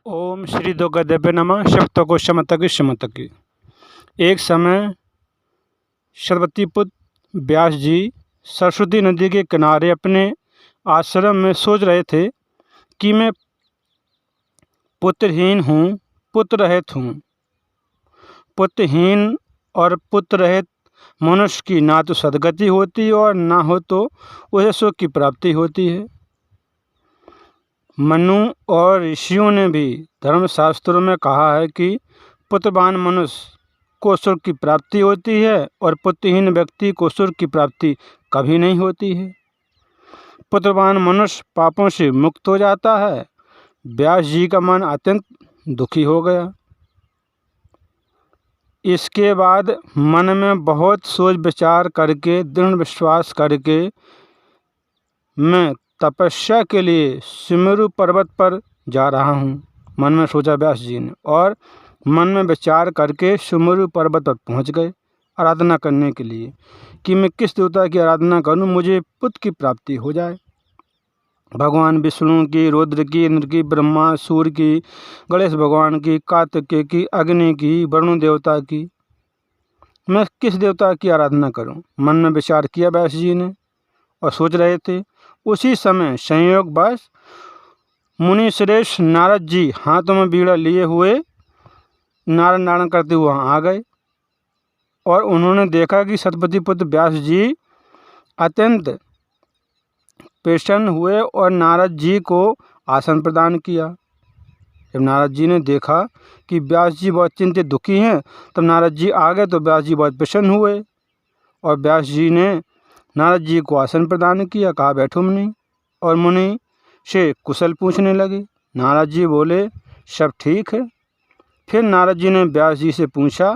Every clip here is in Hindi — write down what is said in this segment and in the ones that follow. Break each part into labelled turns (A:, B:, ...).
A: ओम श्री दुर्गादेव्य नमः। शब्दको शमतकी शमतकी। एक समय सरस्वती पुत्र व्यास जी सरस्वती नदी के किनारे अपने आश्रम में सोच रहे थे कि मैं पुत्रहीन हूँ, पुत्र रहित हूँ। पुत्रहीन और पुत्र रहित मनुष्य की ना तो सद्गति होती और ना हो तो उसे सुख की प्राप्ति होती है। मनु और ऋषियों ने भी धर्मशास्त्रों में कहा है कि पुत्रवान मनुष्य को सुख की प्राप्ति होती है और पुत्रहीन व्यक्ति को सुख की प्राप्ति कभी नहीं होती है। पुत्रवान मनुष्य पापों से मुक्त हो जाता है। व्यास जी का मन अत्यंत दुखी हो गया। इसके बाद मन में बहुत सोच विचार करके, दृढ़ विश्वास करके मैं तपस्या के लिए सुमेरु पर्वत पर जा रहा हूँ, मन में सोचा व्यास जी ने, और मन में विचार करके सुमेरु पर्वत पर पहुँच गए आराधना करने के लिए कि मैं किस देवता की आराधना करूँ, मुझे पुत्र की प्राप्ति हो जाए। भगवान विष्णु की, रुद्र की, इंद्र की, ब्रह्मा, सूर्य की, गणेश भगवान की, कार्तिकेय की, अग्नि की, वरुण देवता की, मैं किस देवता की आराधना करूं? मन में विचार किया व्यास जी ने और सोच रहे थे। उसी समय संयोगवश मुनि श्रेष्ठ नारद जी हाथों में बीड़ा लिए हुए नारायण नारायण करते हुए वहाँ आ गए और उन्होंने देखा कि सरस्वती पुत्र व्यास जी अत्यंत प्रसन्न हुए और नारद जी को आसन प्रदान किया। जब नारद जी ने देखा कि व्यास जी बहुत चिंतित दुखी हैं, तब नारद जी आ गए तो व्यास जी बहुत प्रसन्न हुए और व्यास जी ने नारद जी को आसन प्रदान किया। कहा, बैठो मुनि। और मुनि से कुशल पूछने लगे। नारद जी बोले, सब ठीक है। फिर नारद जी ने व्यास जी से पूछा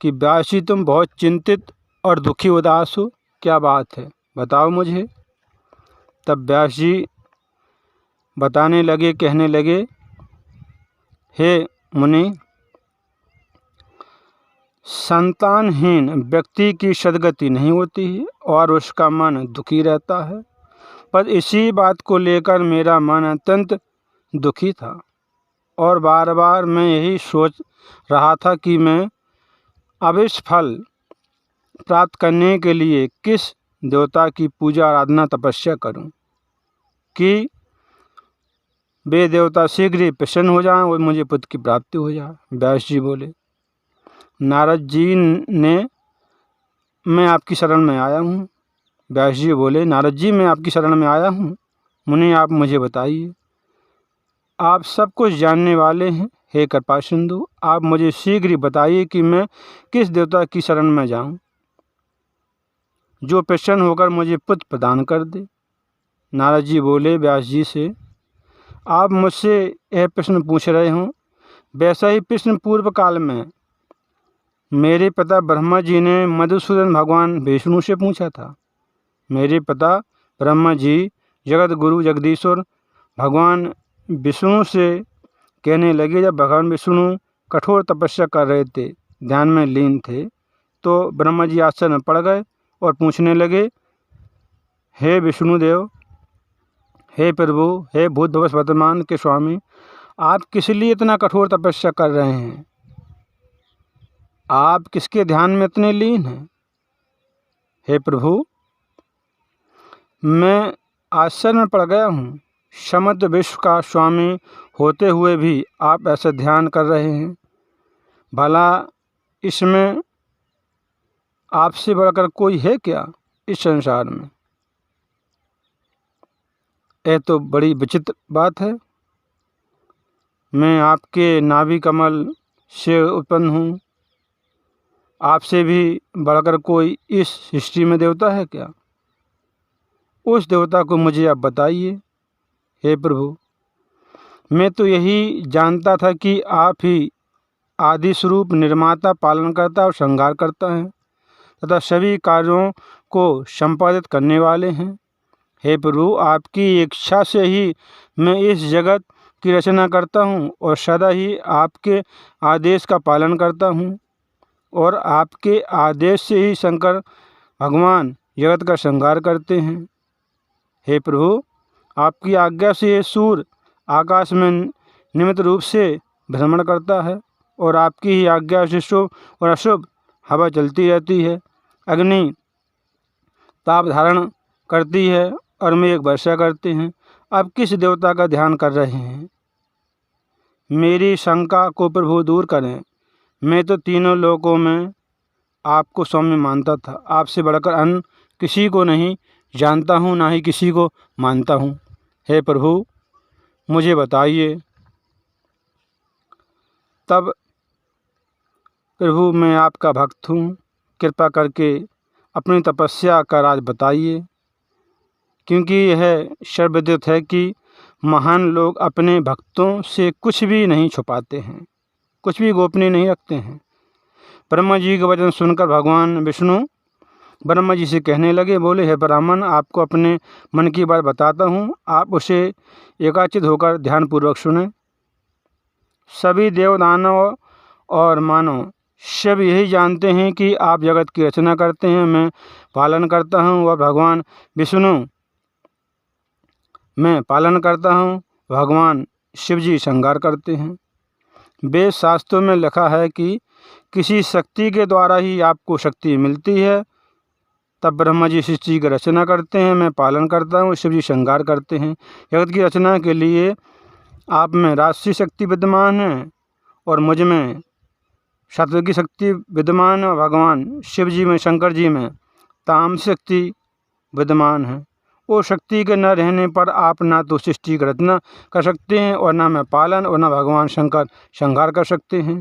A: कि व्यास जी, तुम बहुत चिंतित और दुखी उदास हो, क्या बात है, बताओ मुझे। तब व्यास जी बताने लगे, कहने लगे, हे मुनि, संतानहीन व्यक्ति की सद्गति नहीं होती है और उसका मन दुखी रहता है। पर इसी बात को लेकर मेरा मन अत्यंत दुखी था और बार बार मैं यही सोच रहा था कि मैं अभिष्ट फल प्राप्त करने के लिए किस देवता की पूजा आराधना तपस्या करूं कि वे देवता शीघ्र ही प्रसन्न हो जाएं और मुझे पुत्र की प्राप्ति हो जाए। व्यास जी बोले, नारद जी ने, मैं आपकी शरण में आया हूँ। व्यास जी बोले, नारद जी, मैं आपकी शरण में आया हूँ। मुनि, आप मुझे बताइए, आप सब कुछ जानने वाले हैं। हे कृपा सिंधु, आप मुझे शीघ्र ही बताइए कि मैं किस देवता की शरण में जाऊं जो प्रसन्न होकर मुझे पुत्र प्रदान कर दे। नारद जी बोले व्यास जी से, आप मुझसे यह प्रश्न पूछ रहे हो, वैसा ही प्रश्न पूर्व काल में मेरे पिता ब्रह्मा जी ने मधुसूदन भगवान विष्णु से पूछा था। मेरे पिता ब्रह्मा जी जगत गुरु जगदीश्वर भगवान विष्णु से कहने लगे, जब भगवान विष्णु कठोर तपस्या कर रहे थे, ध्यान में लीन थे, तो ब्रह्मा जी आश्चर्य में पड़ गए और पूछने लगे, हे विष्णुदेव, हे प्रभु, हे भूत भवस वर्तमान के स्वामी, आप किस लिए इतना कठोर तपस्या कर रहे हैं? आप किसके ध्यान में इतने लीन हैं? हे प्रभु, मैं आश्चर्य में पड़ गया हूँ। समस्त विश्व का स्वामी होते हुए भी आप ऐसा ध्यान कर रहे हैं। भला इसमें आपसे बढ़कर कोई है क्या इस संसार में? यह तो बड़ी विचित्र बात है। मैं आपके नाभि कमल से उत्पन्न हूँ। आपसे भी बढ़कर कोई इस सृष्टि में देवता है क्या? उस देवता को मुझे आप बताइए। हे प्रभु, मैं तो यही जानता था कि आप ही आदि स्वरूप निर्माता, पालनकर्ता और संहार करता है तथा सभी कार्यों को संपादित करने वाले हैं। हे प्रभु, आपकी इच्छा से ही मैं इस जगत की रचना करता हूँ और सदा ही आपके आदेश का पालन करता हूँ और आपके आदेश से ही शंकर भगवान जगत का संहार करते हैं। हे प्रभु, आपकी आज्ञा से ये सूर्य आकाश में नियमित रूप से भ्रमण करता है और आपकी ही आज्ञा से शुभ और अशुभ हवा चलती रहती है। अग्नि ताप धारण करती है और मेघ वर्षा करते हैं। आप किस देवता का ध्यान कर रहे हैं? मेरी शंका को प्रभु दूर करें। मैं तो तीनों लोकों में आपको सौम्य मानता था। आपसे बढ़कर अन्य किसी को नहीं जानता हूँ, ना ही किसी को मानता हूँ। हे प्रभु, मुझे बताइए। तब प्रभु, मैं आपका भक्त हूँ, कृपा करके अपनी तपस्या का राज बताइए, क्योंकि यह सर्वविदित है कि महान लोग अपने भक्तों से कुछ भी नहीं छुपाते हैं, कुछ भी गोपनीय नहीं रखते हैं। ब्रह्मा जी के वचन सुनकर भगवान विष्णु ब्रह्मा जी से कहने लगे, बोले, हे ब्राह्मण, आपको अपने मन की बात बताता हूँ, आप उसे एकाचित होकर ध्यानपूर्वक सुने। सभी देव, दानव और मानव सब यही जानते हैं कि आप जगत की रचना करते हैं, मैं पालन करता हूँ, और भगवान विष्णु मैं पालन करता हूँ, भगवान शिव जी संहार करते हैं। वेद शास्त्रों में लिखा है कि किसी शक्ति के द्वारा ही आपको शक्ति मिलती है। तब ब्रह्मा जी सृष्टि की रचना करते हैं, मैं पालन करता हूँ, शिव जी संहार करते हैं। जगत की रचना के लिए आप में राजसी शक्ति विद्यमान है और मुझ में सात्विक की शक्ति विद्यमान है, और भगवान शिव जी में, शंकर जी में तामसिक शक्ति विद्यमान है। वो शक्ति के न रहने पर आप ना तो सृष्टि की रचना कर सकते हैं, और ना मैं पालन, और ना भगवान शंकर संहार कर सकते हैं।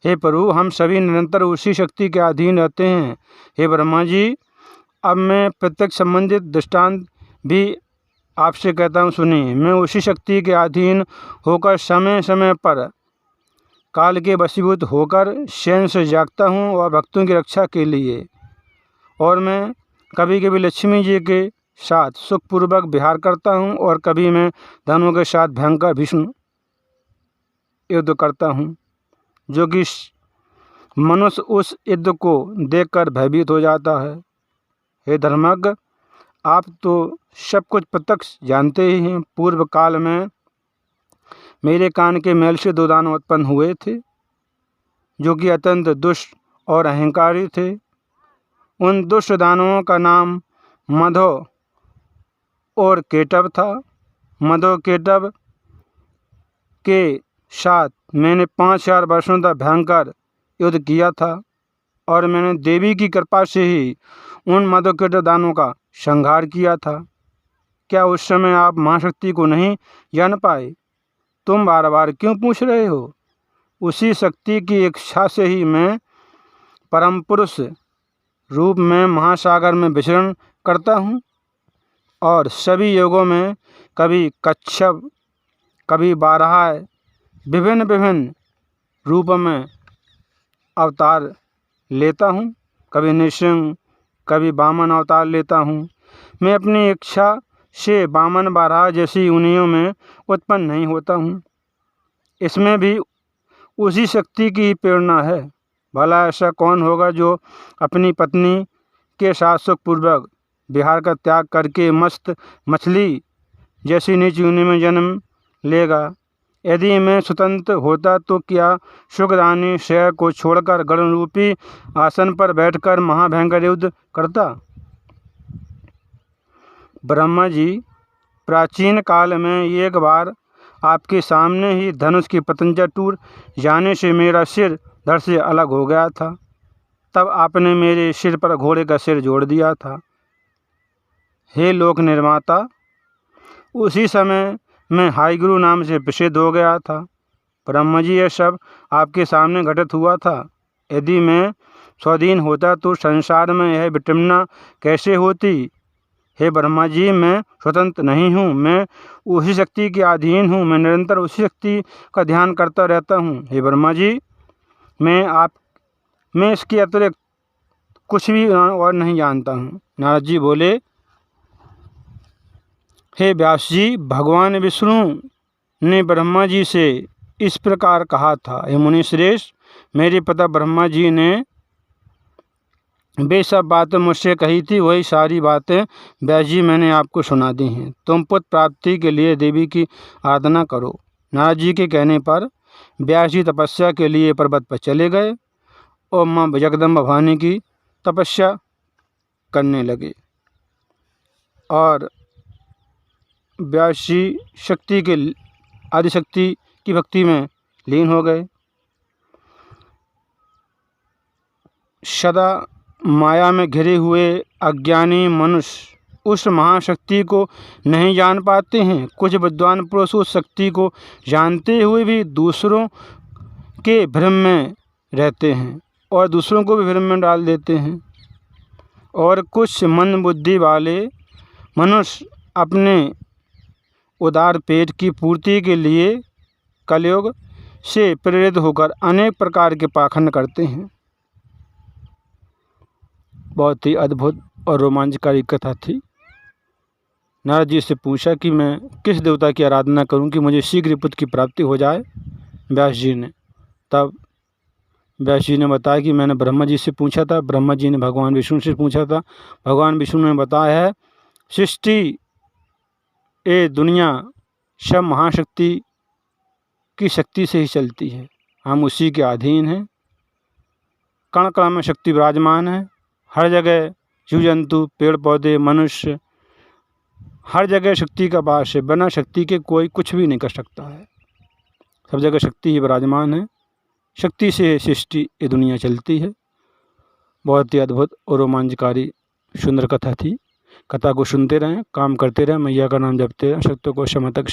A: हे प्रभु, हम सभी निरंतर उसी शक्ति के अधीन रहते हैं। हे ब्रह्मा जी, अब मैं प्रत्यक्ष संबंधित दृष्टांत भी आपसे कहता हूँ, सुनिए। मैं उसी शक्ति के अधीन होकर समय समय पर काल के वशीभूत होकर शयन से जागता हूँ और भक्तों की रक्षा के लिए, और मैं कभी कभी लक्ष्मी जी के साथ सुखपूर्वक विहार करता हूँ, और कभी मैं धनुओं के साथ भयंकर भीषण युद्ध करता हूँ, जो कि मनुष्य उस युद्ध को देखकर भयभीत हो जाता है। हे धर्मज्ञ, आप तो सब कुछ प्रत्यक्ष जानते ही हैं। पूर्व काल में मेरे कान के मैल से 2 दानव उत्पन्न हुए थे, जो कि अत्यंत दुष्ट और अहंकारी थे। उन दुष्ट दानवों का नाम मधो और केटव था। मधो केटव के साथ मैंने 5000 वर्षों तक भयंकर युद्ध किया था, और मैंने देवी की कृपा से ही उन मधो केटव दानवों का संहार किया था। क्या उस समय आप महाशक्ति को नहीं जान पाए? तुम बार बार क्यों पूछ रहे हो? उसी शक्ति की इच्छा से ही मैं परम पुरुष रूप में महासागर में विचरण करता हूँ, और सभी युगों में कभी कच्छप, कभी बारहा, विभिन्न विभिन्न रूपों में अवतार लेता हूँ। कभी नृसिंह, कभी वामन अवतार लेता हूँ। मैं अपनी इच्छा से वामन, बारहा जैसी योनियों में उत्पन्न नहीं होता हूँ। इसमें भी उसी शक्ति की प्रेरणा है। भला ऐसा कौन होगा जो अपनी पत्नी के साथ सुखपूर्वक विहार का त्याग करके मस्त मछली जैसी नीच योनि में जन्म लेगा? यदि मैं स्वतंत्र होता तो क्या सुखदानी शय को छोड़कर गरुड़ रूपी आसन पर बैठकर महाभयंकर युद्ध करता? ब्रह्मा जी, प्राचीन काल में एक बार आपके सामने ही धनुष की पतंजर टूट जाने से मेरा सिर धड़ से अलग हो गया था। तब आपने मेरे सिर पर घोड़े का सिर जोड़ दिया था। हे लोक निर्माता, उसी समय मैं हाईगुरु नाम से प्रसिद्ध हो गया था। ब्रह्मा जी, यह सब आपके सामने घटित हुआ था। यदि मैं स्वाधीन होता तो संसार में यह विटंबना कैसे होती? हे ब्रह्मा जी, मैं स्वतंत्र नहीं हूँ, मैं उसी शक्ति के अधीन हूँ। मैं निरंतर उसी शक्ति का ध्यान करता रहता हूँ। हे ब्रह्मा जी, मैं इसके अतिरिक्त कुछ भी और नहीं जानता हूँ। नारद जी बोले, हे व्यास जी, भगवान विष्णु ने ब्रह्मा जी से इस प्रकार कहा था, हे मुनि श्रेष्ठ, मेरे पिता ब्रह्मा जी ने वे सब बातें मुझसे कही थी, वही सारी बातें व्यास जी मैंने आपको सुना दी हैं। तुम पुत्र प्राप्ति के लिए देवी की आराधना करो। नारद जी के कहने पर व्यास जी तपस्या के लिए पर्वत पर चले गए और माँ जगदम्बा भवानी की तपस्या करने लगे और व्यास जी शक्ति के आदिशक्ति की भक्ति में लीन हो गए। सदा माया में घिरे हुए अज्ञानी मनुष्य उस महाशक्ति को नहीं जान पाते हैं। कुछ विद्वान पुरुष उस शक्ति को जानते हुए भी दूसरों के भ्रम में रहते हैं और दूसरों को भी भ्रम में डाल देते हैं। और कुछ मंद बुद्धि वाले मनुष्य अपने उदार पेट की पूर्ति के लिए कलयुग से प्रेरित होकर अनेक प्रकार के पाखंड करते हैं। बहुत ही अद्भुत और रोमांचकारी कथा थी। नारद जी से पूछा कि मैं किस देवता की आराधना करूं कि मुझे शीघ्र पुत्र की प्राप्ति हो जाए। व्यास जी ने तब व्यास जी ने बताया कि मैंने ब्रह्मा जी से पूछा था, ब्रह्मा जी ने भगवान विष्णु से पूछा था, भगवान विष्णु ने बताया है सृष्टि ये दुनिया सब महाशक्ति की शक्ति से ही चलती है, हम उसी के अधीन हैं। कण कण में शक्ति विराजमान है, हर जगह जीव जंतु पेड़ पौधे मनुष्य हर जगह शक्ति का वास है। बिना शक्ति के कोई कुछ भी नहीं कर सकता है, सब जगह शक्ति ही विराजमान है। शक्ति से सृष्टि ये दुनिया चलती है। बहुत ही अद्भुत और रोमांचकारी सुंदर कथा थी। कथा को सुनते रहें, काम करते रहें, मैया का नाम जपते रहें, शक्तों को समय तक